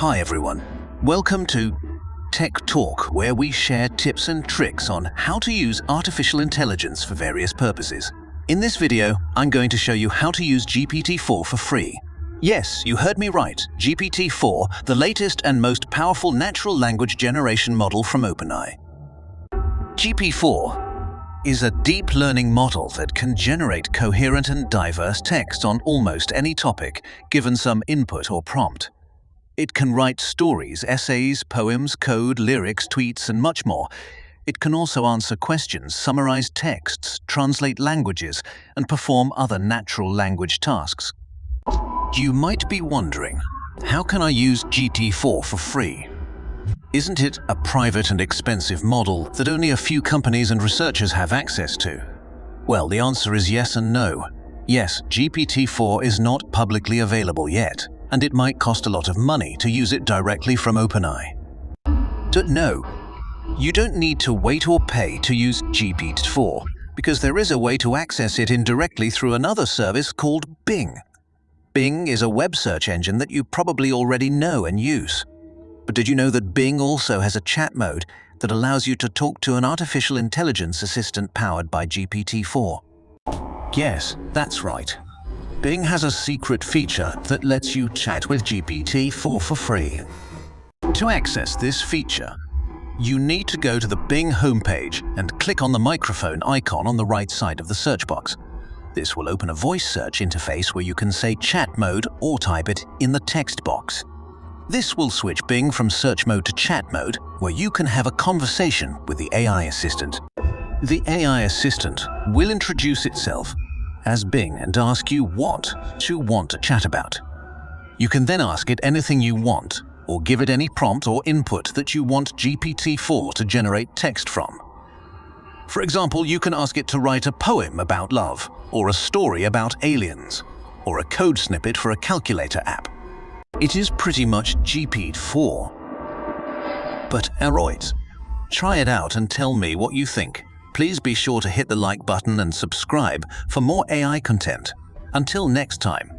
Hi everyone, welcome to Tech Talk, where we share tips and tricks on how to use artificial intelligence for various purposes. In this video, I'm going to show you how to use GPT-4 for free. Yes, you heard me right, GPT-4, the latest and most powerful natural language generation model from OpenAI. GPT-4 is a deep learning model that can generate coherent and diverse text on almost any topic, given some input or prompt. It can write stories, essays, poems, code, lyrics, tweets, and much more. It can also answer questions, summarize texts, translate languages, and perform other natural language tasks. You might be wondering, how can I use GPT-4 for free? Isn't it a private and expensive model that only a few companies and researchers have access to? Well, the answer is yes and no. Yes, GPT-4 is not publicly available yet, and it might cost a lot of money to use it directly from OpenAI. No, you don't need to wait or pay to use GPT-4, because there is a way to access it indirectly through another service called Bing. Bing is a web search engine that you probably already know and use. But did you know that Bing also has a chat mode that allows you to talk to an artificial intelligence assistant powered by GPT-4? Yes, that's right. Bing has a secret feature that lets you chat with GPT-4 for free. To access this feature, you need to go to the Bing homepage and click on the microphone icon on the right side of the search box. This will open a voice search interface where you can say chat mode or type it in the text box. This will switch Bing from search mode to chat mode, where you can have a conversation with the AI assistant. The AI assistant will introduce itself as Bing and ask you what you want to chat about. You can then ask it anything you want, or give it any prompt or input that you want GPT-4 to generate text from. For example, you can ask it to write a poem about love, or a story about aliens, or a code snippet for a calculator app. It is pretty much GPT-4. But alright, try it out and tell me what you think. Please be sure to hit the like button and subscribe for more AI content. Until next time.